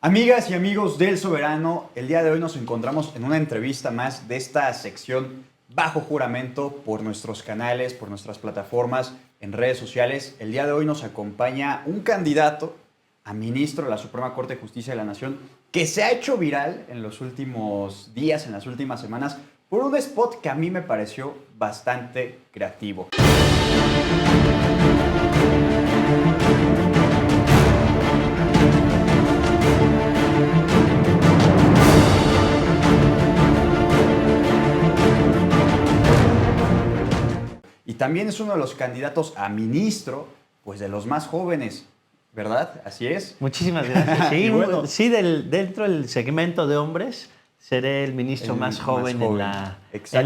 Amigas y amigos del Soberano, el día de hoy nos encontramos en una entrevista más de esta sección bajo juramento por nuestros canales, por nuestras plataformas en redes sociales. El día de hoy nos acompaña un candidato a ministro de la Suprema Corte de Justicia de la Nación que se ha hecho viral en los últimos días, en las últimas semanas, por un spot que a mí me pareció bastante creativo. Y también es uno de los candidatos a ministro, pues de los más jóvenes, ¿verdad? Así es. Muchísimas gracias. Sí, Y bueno, sí dentro del segmento de hombres, seré el ministro más joven en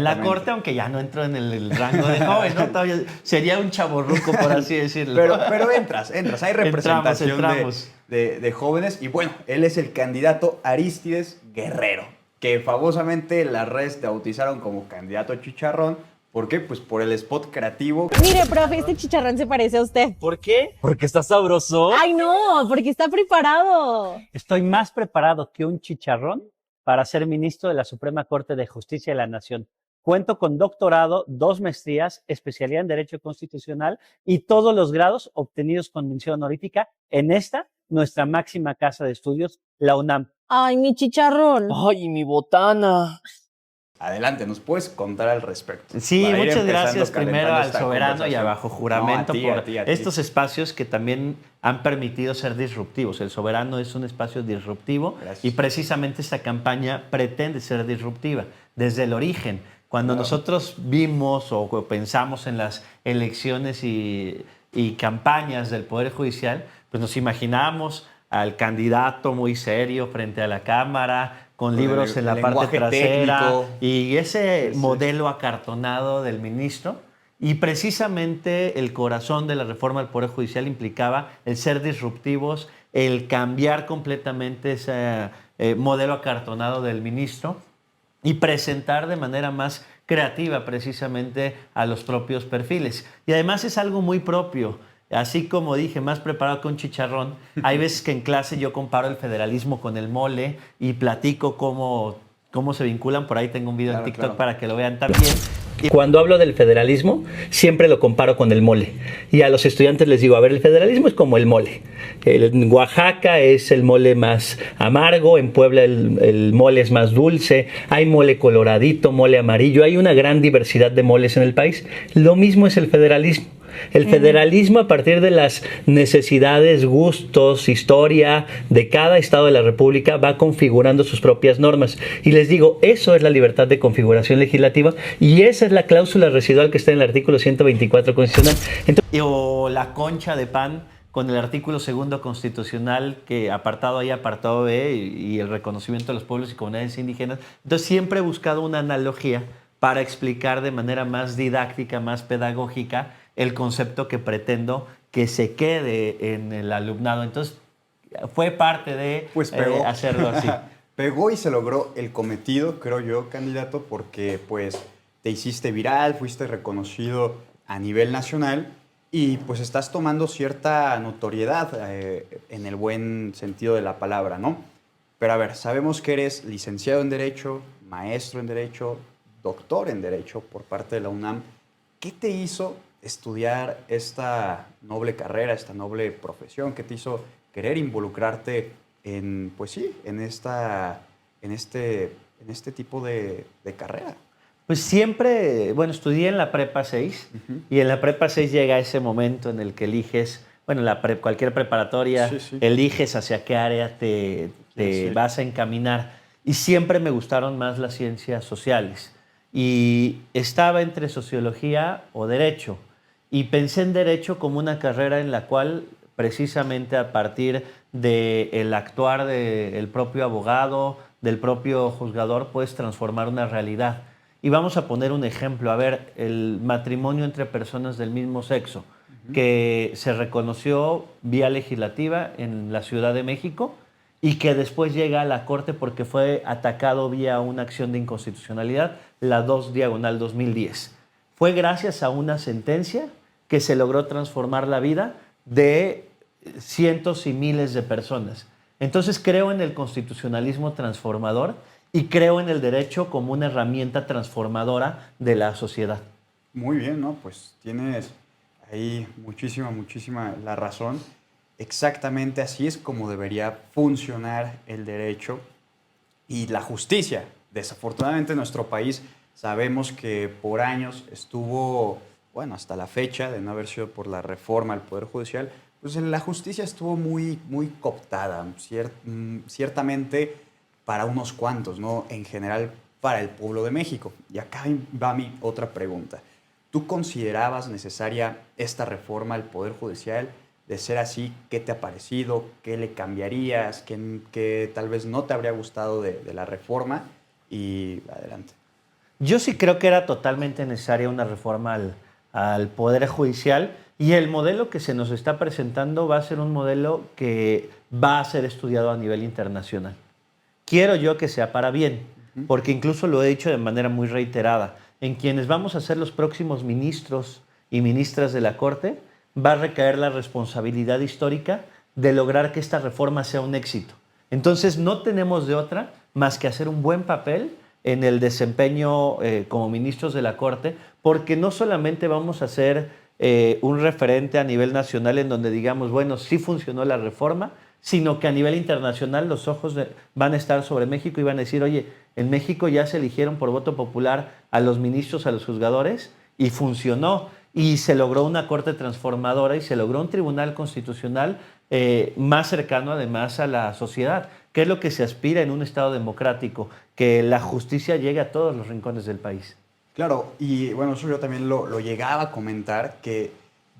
la Corte, aunque ya no entro en el rango de joven, ¿no? Todavía sería un chavorruco, por así decirlo. Pero entras, hay representación entramos. De jóvenes. Y bueno, él es el candidato Arístides Guerrero, que famosamente las redes te bautizaron como candidato chicharrón. ¿Por qué? Pues por el spot creativo. Mire, profe, este chicharrón se parece a usted. ¿Por qué? Porque está sabroso. Ay, no, porque está preparado. Estoy más preparado que un chicharrón para ser ministro de la Suprema Corte de Justicia de la Nación. Cuento con doctorado, 2 maestrías, especialidad en Derecho Constitucional y todos los grados obtenidos con mención honorífica en esta, nuestra máxima casa de estudios, la UNAM. Ay, mi chicharrón. Ay, mi botana. Adelante, ¿nos puedes contar al respecto? Sí, Para ir muchas empezando, gracias primero calentando al esta Soberano y conversación. a Bajo Juramento No, por a ti. estos espacios que también han permitido ser disruptivos. El Soberano es un espacio disruptivo. Gracias. Y precisamente esta campaña pretende ser disruptiva desde el origen. Cuando nosotros vimos o pensamos en las elecciones y campañas del Poder Judicial, pues nos imaginábamos al candidato muy serio frente a la Cámara, con libros en la parte trasera técnico. y ese modelo acartonado del ministro. Y precisamente el corazón de la reforma del Poder Judicial implicaba el ser disruptivos, el cambiar completamente ese modelo acartonado del ministro y presentar de manera más creativa precisamente a los propios perfiles. Y además es algo muy propio. Así como dije, más preparado que un chicharrón, hay veces que en clase yo comparo el federalismo con el mole y platico cómo se vinculan. Por ahí tengo un video en TikTok para que lo vean también. Y cuando hablo del federalismo, siempre lo comparo con el mole. Y a los estudiantes les digo, a ver, el federalismo es como el mole. En Oaxaca es el mole más amargo, en Puebla el mole es más dulce, hay mole coloradito, mole amarillo, hay una gran diversidad de moles en el país. Lo mismo es el federalismo. El federalismo, a partir de las necesidades, gustos, historia de cada estado de la República, va configurando sus propias normas. Y les digo, eso es la libertad de configuración legislativa y esa es la cláusula residual que está en el artículo 124 constitucional. Entonces, o la concha de pan con el artículo 2 constitucional, que apartado A y apartado B, y el reconocimiento de los pueblos y comunidades indígenas. Entonces siempre he buscado una analogía para explicar de manera más didáctica, más pedagógica, el concepto que pretendo que se quede en el alumnado. Entonces, fue parte de hacerlo así. Pegó y se logró el cometido, creo yo, candidato, porque pues te hiciste viral, fuiste reconocido a nivel nacional y pues estás tomando cierta notoriedad en el buen sentido de la palabra, ¿no? Pero a ver, sabemos que eres licenciado en Derecho, maestro en Derecho, doctor en Derecho por parte de la UNAM. ¿Qué te hizo estudiar esta noble carrera, esta noble profesión? ¿Qué te hizo querer involucrarte en, pues sí, en este tipo de carrera? Pues siempre, bueno, estudié en la Prepa 6 y en la Prepa 6 llega ese momento en el que eliges, bueno, cualquier preparatoria, eliges hacia qué área te vas a encaminar. Y siempre me gustaron más las ciencias sociales. Y estaba entre sociología o derecho. Y pensé en derecho como una carrera en la cual precisamente a partir del actuar del propio abogado, del propio juzgador, puedes transformar una realidad. Y vamos a poner un ejemplo. A ver, el matrimonio entre personas del mismo sexo, que se reconoció vía legislativa en la Ciudad de México y que después llega a la Corte porque fue atacado vía una acción de inconstitucionalidad, la 2/2010. Fue gracias a una sentencia que se logró transformar la vida de cientos y miles de personas. Entonces creo en el constitucionalismo transformador y creo en el derecho como una herramienta transformadora de la sociedad. Muy bien, ¿no? Pues tienes ahí muchísima la razón. Exactamente así es como debería funcionar el derecho y la justicia. Desafortunadamente en nuestro país sabemos que por años estuvo, bueno, hasta la fecha de no haber sido por la reforma al Poder Judicial, pues la justicia estuvo muy cooptada, ciertamente para unos cuantos, ¿no? En general para el pueblo de México. Y acá va mi otra pregunta. ¿Tú considerabas necesaria esta reforma al Poder Judicial? De ser así, ¿qué te ha parecido? ¿Qué le cambiarías? ¿Qué tal vez no te habría gustado de la reforma? Y adelante. Yo sí creo que era totalmente necesaria una reforma al Poder Judicial y el modelo que se nos está presentando va a ser un modelo que va a ser estudiado a nivel internacional. Quiero yo que sea para bien, porque incluso lo he dicho de manera muy reiterada. En quienes vamos a ser los próximos ministros y ministras de la Corte, va a recaer la responsabilidad histórica de lograr que esta reforma sea un éxito. Entonces no tenemos de otra más que hacer un buen papel en el desempeño como ministros de la Corte, porque no solamente vamos a ser un referente a nivel nacional en donde digamos, bueno, sí funcionó la reforma, sino que a nivel internacional los ojos van a estar sobre México y van a decir, oye, en México ya se eligieron por voto popular a los ministros, a los juzgadores, y funcionó. Y se logró una corte transformadora y se logró un tribunal constitucional más cercano además a la sociedad. ¿Qué es lo que se aspira en un Estado democrático? Que la justicia llegue a todos los rincones del país. Claro, y bueno, eso yo también lo llegaba a comentar, que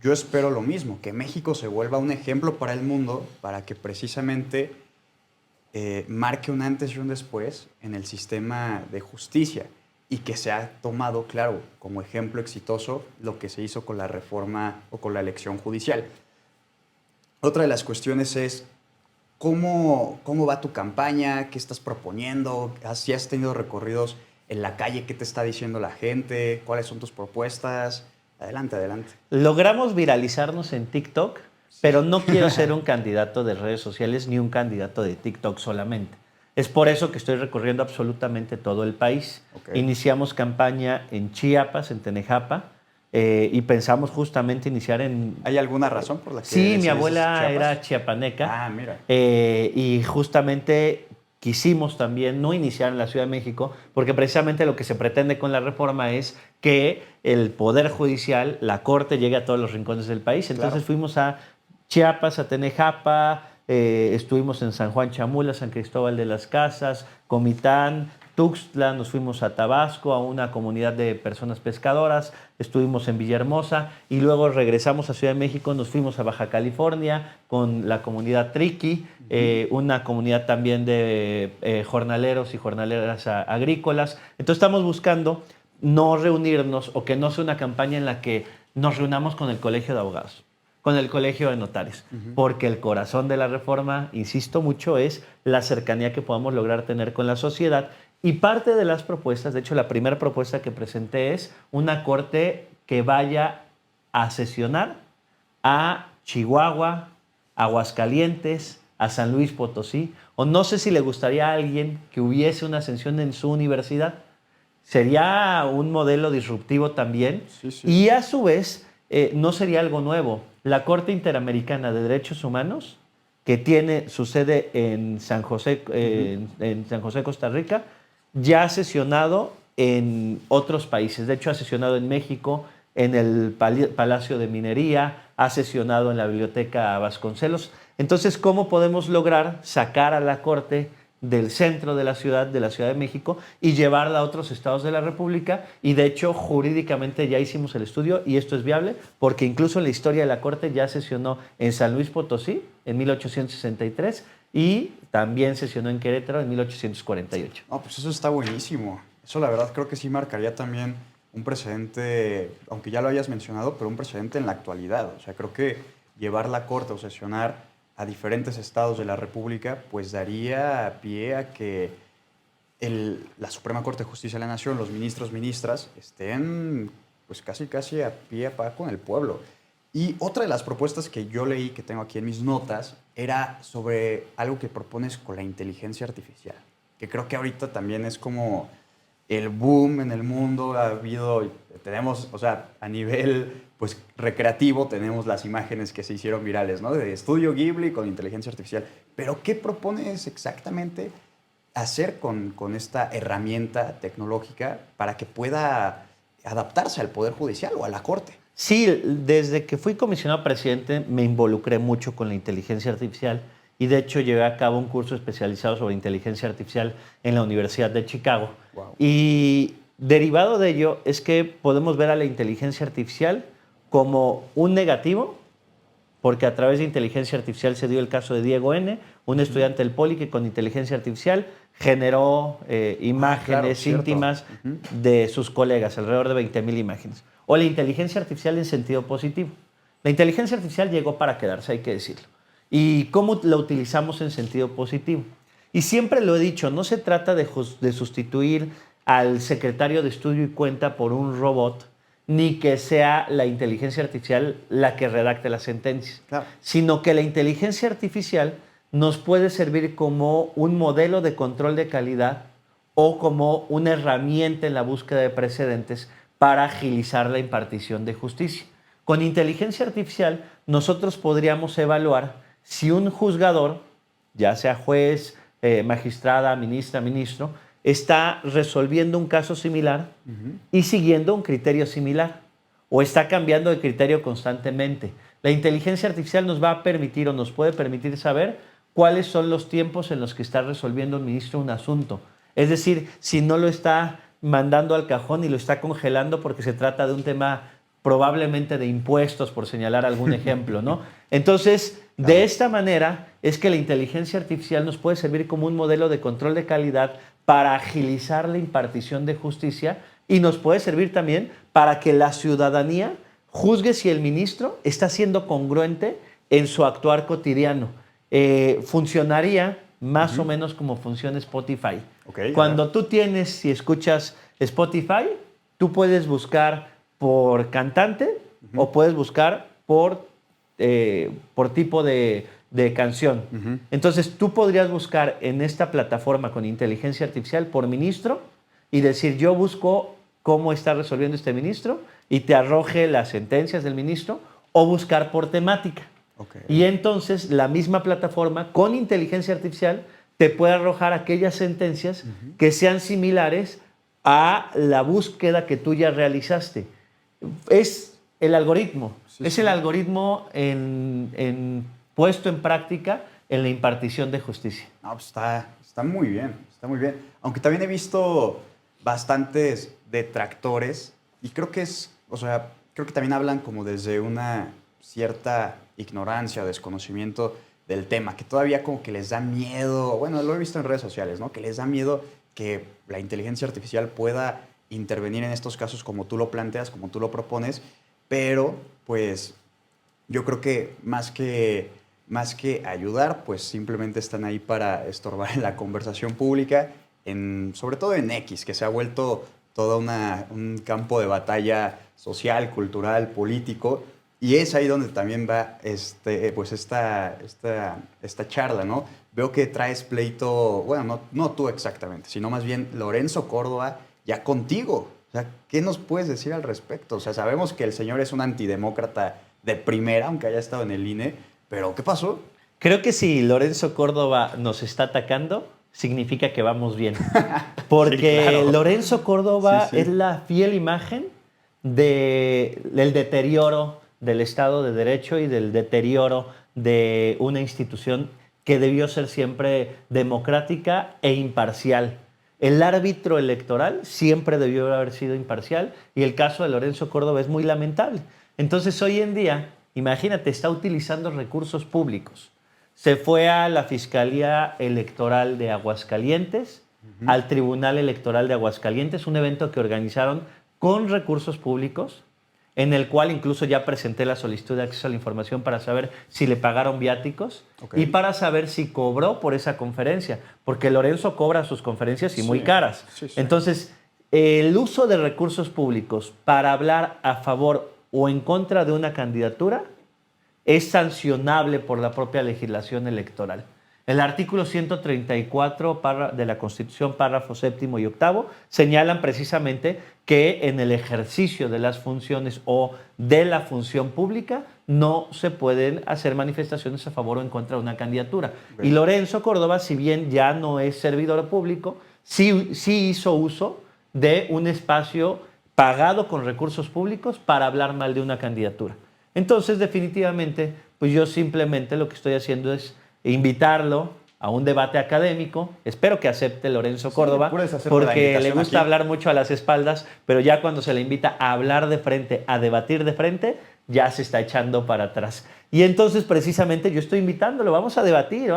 yo espero lo mismo, que México se vuelva un ejemplo para el mundo, para que precisamente marque un antes y un después en el sistema de justicia y que se ha tomado, claro, como ejemplo exitoso lo que se hizo con la reforma o con la elección judicial. Otra de las cuestiones es cómo va tu campaña, qué estás proponiendo, si has tenido recorridos en la calle, qué te está diciendo la gente, cuáles son tus propuestas. Adelante, adelante. Logramos viralizarnos en TikTok, pero no quiero ser un candidato de redes sociales ni un candidato de TikTok solamente. Es por eso que estoy recorriendo absolutamente todo el país. Okay. Iniciamos campaña en Chiapas, en Tenejapa, y pensamos justamente iniciar en... ¿Hay alguna razón por la que Sí, mi abuela Chiapas? era chiapaneca. Ah, mira. Y justamente quisimos también no iniciar en la Ciudad de México, porque precisamente lo que se pretende con la reforma es que el Poder Judicial, la Corte, llegue a todos los rincones del país. Entonces fuimos a Chiapas, a Tenejapa, estuvimos en San Juan Chamula, San Cristóbal de las Casas, Comitán, Tuxtla, nos fuimos a Tabasco, a una comunidad de personas pescadoras, estuvimos en Villahermosa y luego regresamos a Ciudad de México, nos fuimos a Baja California con la comunidad Triqui, una comunidad también de jornaleros y jornaleras agrícolas. Entonces estamos buscando no reunirnos o que no sea una campaña en la que nos reunamos con el Colegio de Abogados, con el Colegio de Notarios, porque el corazón de la reforma, insisto mucho, es la cercanía que podamos lograr tener con la sociedad. Y parte de las propuestas, de hecho la primera propuesta que presenté es una corte que vaya a sesionar a Chihuahua, Aguascalientes, a San Luis Potosí, o no sé si le gustaría a alguien que hubiese una sesión en su universidad. Sería un modelo disruptivo también, y a su vez no sería algo nuevo. La Corte Interamericana de Derechos Humanos, que tiene su sede en San José, en San José, Costa Rica, ya ha sesionado en otros países. De hecho, ha sesionado en México, en el Palacio de Minería, ha sesionado en la Biblioteca Vasconcelos. Entonces, ¿cómo podemos lograr sacar a la Corte del centro de la Ciudad de México, y llevarla a otros estados de la República? Y de hecho, jurídicamente ya hicimos el estudio y esto es viable, porque incluso en la historia de la Corte ya sesionó en San Luis Potosí en 1863 y también sesionó en Querétaro en 1848. No, pues eso está buenísimo. Eso la verdad creo que sí marcaría también un precedente, aunque ya lo hayas mencionado, pero un precedente en la actualidad. O sea, creo que llevar la Corte o sesionar a diferentes estados de la República, pues daría pie a que la Suprema Corte de Justicia de la Nación, los ministros, ministras, estén pues casi a pie a pa con el pueblo. Y otra de las propuestas que yo leí, que tengo aquí en mis notas, era sobre algo que propones con la inteligencia artificial, que creo que ahorita también es como el boom en el mundo. Ha habido, tenemos, o sea, a nivel pues recreativo, tenemos las imágenes que se hicieron virales, ¿no? De Estudio Ghibli con inteligencia artificial. Pero ¿qué propones exactamente hacer con esta herramienta tecnológica para que pueda adaptarse al Poder Judicial o a la Corte? Sí, desde que fui comisionado presidente me involucré mucho con la inteligencia artificial y de hecho llevé a cabo un curso especializado sobre inteligencia artificial en la Universidad de Chicago. Wow. Y derivado de ello es que podemos ver a la inteligencia artificial como un negativo, porque a través de inteligencia artificial se dio el caso de Diego N., un estudiante del Poli que con inteligencia artificial generó imágenes cierto. íntimas de sus colegas, alrededor de 20,000 imágenes. O la inteligencia artificial en sentido positivo. La inteligencia artificial llegó para quedarse, hay que decirlo. ¿Y cómo la utilizamos en sentido positivo? Y siempre lo he dicho, no se trata de sustituir al secretario de estudio y cuenta por un robot, ni que sea la inteligencia artificial la que redacte las sentencias, Claro. sino que la inteligencia artificial nos puede servir como un modelo de control de calidad o como una herramienta en la búsqueda de precedentes para agilizar la impartición de justicia. Con inteligencia artificial nosotros podríamos evaluar si un juzgador, ya sea juez, magistrada, ministra, ministro, está resolviendo un caso similar y siguiendo un criterio similar o está cambiando de criterio constantemente. La inteligencia artificial nos va a permitir o nos puede permitir saber cuáles son los tiempos en los que está resolviendo un ministro un asunto. Es decir, si no lo está mandando al cajón y lo está congelando porque se trata de un tema probablemente de impuestos, por señalar algún ejemplo, ¿no? Entonces, de esta manera es que la inteligencia artificial nos puede servir como un modelo de control de calidad para agilizar la impartición de justicia y nos puede servir también para que la ciudadanía juzgue si el ministro está siendo congruente en su actuar cotidiano. Funcionaría más o menos como funciona Spotify. Okay, Cuando tú tienes y escuchas Spotify, tú puedes buscar por cantante o puedes buscar por tipo de canción. Entonces, tú podrías buscar en esta plataforma con inteligencia artificial por ministro y decir, yo busco cómo está resolviendo este ministro y te arroje las sentencias del ministro o buscar por temática. Okay. Y entonces, la misma plataforma con inteligencia artificial te puede arrojar aquellas sentencias que sean similares a la búsqueda que tú ya realizaste. Es el algoritmo. Sí, es sí. el algoritmo puesto en práctica en la impartición de justicia. No, pues está muy bien, está muy bien. Aunque también he visto bastantes detractores y creo que creo que también hablan como desde una cierta ignorancia o desconocimiento del tema, que todavía como que les da miedo, bueno, lo he visto en redes sociales, ¿no? Que les da miedo que la inteligencia artificial pueda intervenir en estos casos como tú lo planteas, como tú lo propones, pero pues yo creo que más que ayudar, pues simplemente están ahí para estorbar en la conversación pública, sobre todo en X, que se ha vuelto todo un campo de batalla social, cultural, político, y es ahí donde también va pues esta charla, ¿no? Veo que traes pleito, bueno, no tú exactamente, sino más bien Lorenzo Córdoba ya contigo. O sea, ¿qué nos puedes decir al respecto? O sea, sabemos que el señor es un antidemócrata de primera, aunque haya estado en el INE, pero ¿qué pasó? Creo que si Lorenzo Córdoba nos está atacando, significa que vamos bien. Porque Sí, claro. Lorenzo Córdoba Sí, sí. es la fiel imagen del deterioro del Estado de Derecho y del deterioro de una institución que debió ser siempre democrática e imparcial. El árbitro electoral siempre debió haber sido imparcial y el caso de Lorenzo Córdoba es muy lamentable. Entonces, hoy en día, imagínate, está utilizando recursos públicos. Se fue a la Fiscalía Electoral de Aguascalientes, al Tribunal Electoral de Aguascalientes, un evento que organizaron con recursos públicos, en el cual incluso ya presenté la solicitud de acceso a la información para saber si le pagaron viáticos y para saber si cobró por esa conferencia, porque Lorenzo cobra sus conferencias y muy caras. Sí, sí. Entonces, el uso de recursos públicos para hablar a favor o en contra de una candidatura es sancionable por la propia legislación electoral. El artículo 134 de la Constitución, párrafo séptimo y octavo, señalan precisamente que en el ejercicio de las funciones o de la función pública no se pueden hacer manifestaciones a favor o en contra de una candidatura. Y Lorenzo Córdoba, si bien ya no es servidor público, sí hizo uso de un espacio pagado con recursos públicos para hablar mal de una candidatura. Entonces, definitivamente, pues yo simplemente lo que estoy haciendo es invitarlo a un debate académico. Espero que acepte Lorenzo Córdoba, porque le gusta hablar mucho a las espaldas, pero ya cuando se le invita a hablar de frente, a debatir de frente, ya se está echando para atrás. Y entonces, precisamente, yo estoy invitándolo, vamos a debatir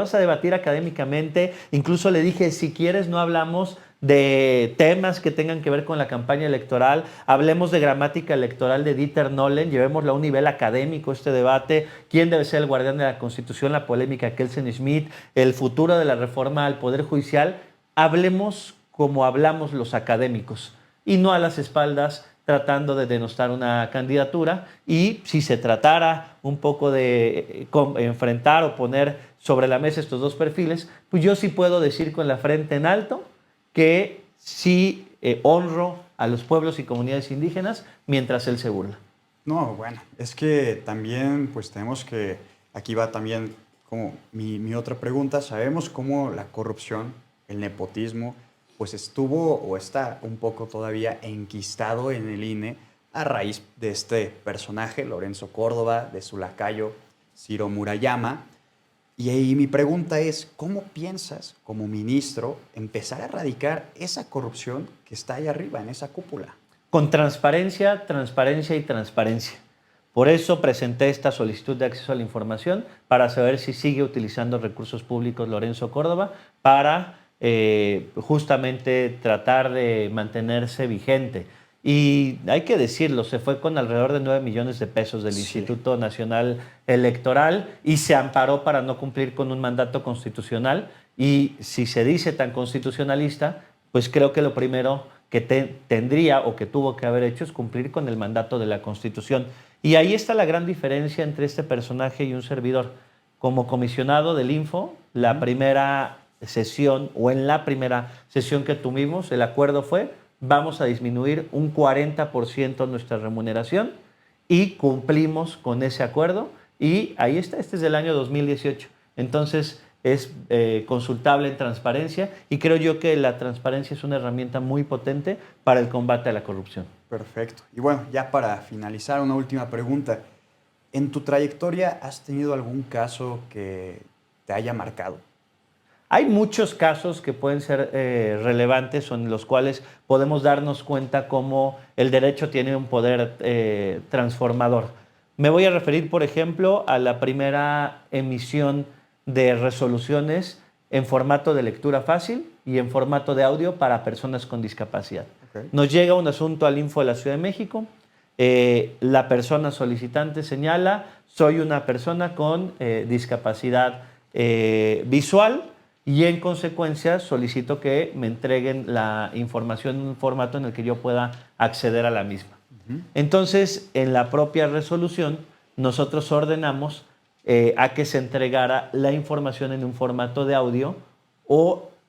académicamente. Incluso le dije, si quieres, no hablamos de temas que tengan que ver con la campaña electoral, hablemos de gramática electoral de Dieter Nolen, llevémoslo a un nivel académico este debate, quién debe ser el guardián de la Constitución, la polémica Kelsen-Schmidt, el futuro de la reforma al Poder Judicial. Hablemos como hablamos los académicos y no a las espaldas tratando de denostar una candidatura. Y si se tratara un poco de enfrentar o poner sobre la mesa estos dos perfiles, pues yo sí puedo decir con la frente en alto que sí honro a los pueblos y comunidades indígenas mientras él se burla. No, bueno, es que también pues tenemos que, aquí va también como mi otra pregunta, sabemos cómo la corrupción, el nepotismo, pues estuvo o está un poco todavía enquistado en el INE a raíz de este personaje, Lorenzo Córdoba, de su lacayo, Ciro Murayama. Y ahí mi pregunta es, ¿cómo piensas, como ministro, empezar a erradicar esa corrupción que está ahí arriba, en esa cúpula? Con transparencia, transparencia y transparencia. Por eso presenté esta solicitud de acceso a la información para saber si sigue utilizando recursos públicos Lorenzo Córdoba para justamente tratar de mantenerse vigente. Y hay que decirlo, se fue con alrededor de 9 millones de pesos del Instituto Nacional Electoral y se amparó para no cumplir con un mandato constitucional. Y si se dice tan constitucionalista, pues creo que lo primero que tendría o que tuvo que haber hecho es cumplir con el mandato de la Constitución. Y ahí está la gran diferencia entre este personaje y un servidor. Como comisionado del Info, la primera sesión o en la primera sesión que tuvimos, el acuerdo fue: vamos a disminuir un 40% nuestra remuneración, y cumplimos con ese acuerdo. Y ahí está, este es del año 2018. Entonces es consultable en transparencia, y creo yo que la transparencia es una herramienta muy potente para el combate a la corrupción. Perfecto. Y bueno, ya para finalizar, una última pregunta. ¿En tu trayectoria has tenido algún caso que te haya marcado? Hay muchos casos que pueden ser relevantes, o en los cuales podemos darnos cuenta cómo el derecho tiene un poder transformador. Me voy a referir, por ejemplo, a la primera emisión de resoluciones en formato de lectura fácil y en formato de audio para personas con discapacidad. Okay. Nos llega un asunto al Info de la Ciudad de México. La persona solicitante señala: soy una persona con discapacidad visual, y en consecuencia solicito que me entreguen la información en un formato en el que yo pueda acceder a la misma. Entonces, en la propia resolución, nosotros ordenamos a que se entregara la información en un formato de audio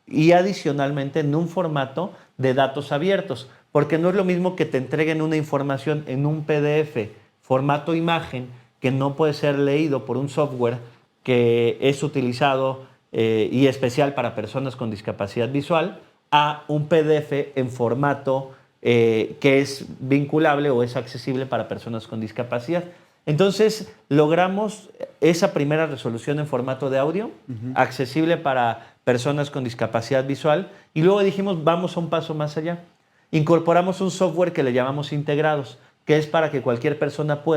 y adicionalmente en un formato de datos abiertos, porque no es lo mismo que te entreguen una información en un PDF, formato imagen, que no puede ser leído por un software que es utilizado y especial para personas con discapacidad visual, a un PDF en formato que es vinculable o es accesible para personas con discapacidad. Entonces, logramos esa primera resolución en formato de audio, accesible para personas con discapacidad visual, y luego dijimos, vamos a un paso más allá. Incorporamos un software que le llamamos integrados, que es para que cualquier persona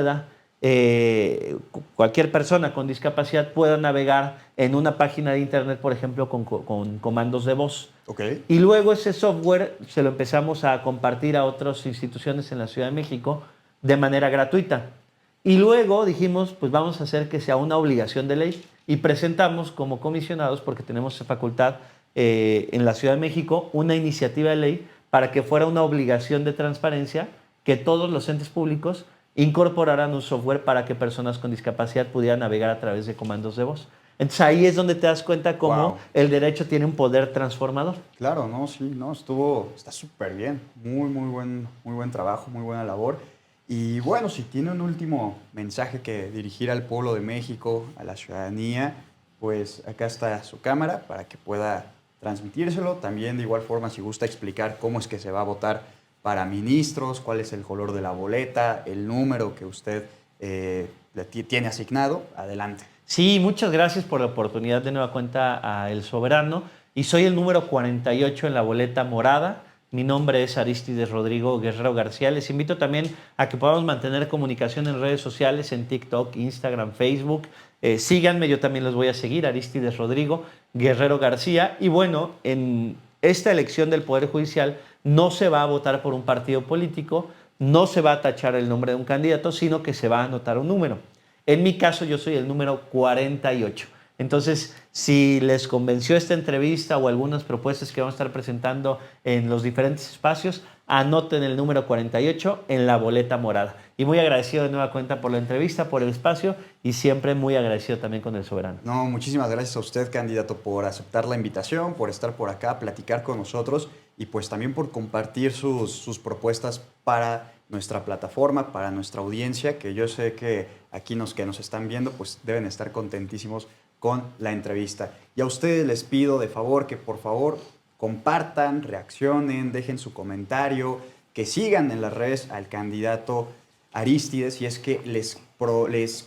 con discapacidad pueda navegar en una página de internet, por ejemplo, con comandos de voz. Okay. Y luego ese software se lo empezamos a compartir a otras instituciones en la Ciudad de México de manera gratuita. Y luego dijimos, pues vamos a hacer que sea una obligación de ley, y presentamos como comisionados, porque tenemos esa facultad en la Ciudad de México, una iniciativa de ley para que fuera una obligación de transparencia, que todos los entes públicos incorporaran un software para que personas con discapacidad pudieran navegar a través de comandos de voz. Entonces ahí es donde te das cuenta cómo Wow. el derecho tiene un poder transformador. Claro, no, sí, no, está súper bien. Muy buen trabajo, muy buena labor. Y bueno, si tiene un último mensaje que dirigir al pueblo de México, a la ciudadanía, pues acá está su cámara para que pueda transmitírselo. También de igual forma, si gusta explicar cómo es que se va a votar para ministros, cuál es el color de la boleta, el número que usted tiene asignado, adelante. Sí, muchas gracias por la oportunidad de nueva cuenta a El Soberano. Y soy el número 48 en la boleta morada. Mi nombre es Arístides Rodrigo Guerrero García. Les invito también a que podamos mantener comunicación en redes sociales, en TikTok, Instagram, Facebook. Síganme, yo también los voy a seguir, Arístides Rodrigo Guerrero García. Y bueno, en esta elección del Poder Judicial no se va a votar por un partido político, no se va a tachar el nombre de un candidato, sino que se va a anotar un número. En mi caso, yo soy el número 48. Entonces, si les convenció esta entrevista o algunas propuestas que vamos a estar presentando en los diferentes espacios, anoten el número 48 en la boleta morada. Y muy agradecido de nueva cuenta por la entrevista, por el espacio y siempre muy agradecido también con El Soberano. No, muchísimas gracias a usted, candidato, por aceptar la invitación, por estar por acá, platicar con nosotros y pues también por compartir sus propuestas para nuestra plataforma, para nuestra audiencia, que yo sé que aquí que nos están viendo, pues deben estar contentísimos con la entrevista. Y a ustedes les pido de favor que por favor compartan, reaccionen, dejen su comentario, que sigan en las redes al candidato Arístides si es que les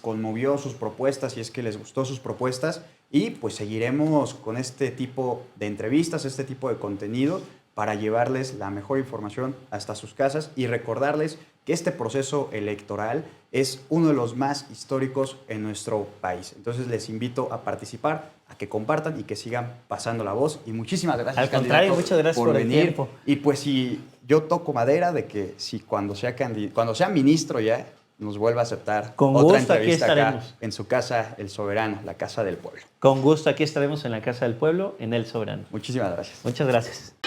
conmovió sus propuestas, si es que les gustó sus propuestas y pues seguiremos con este tipo de entrevistas, este tipo de contenido para llevarles la mejor información hasta sus casas y recordarles que este proceso electoral es uno de los más históricos en nuestro país. Entonces les invito a participar, a que compartan y que sigan pasando la voz. Y muchísimas gracias, Al contrario, candidato, muchas gracias por el venir. tiempo. Y pues si yo toco madera de que si cuando sea ministro ya nos vuelva a aceptar Con otra gusto, aquí entrevista acá estaremos. en su casa, El Soberano, la casa del pueblo. Con gusto, aquí estaremos en la Casa del Pueblo, en El Soberano. Muchísimas gracias. Muchas gracias.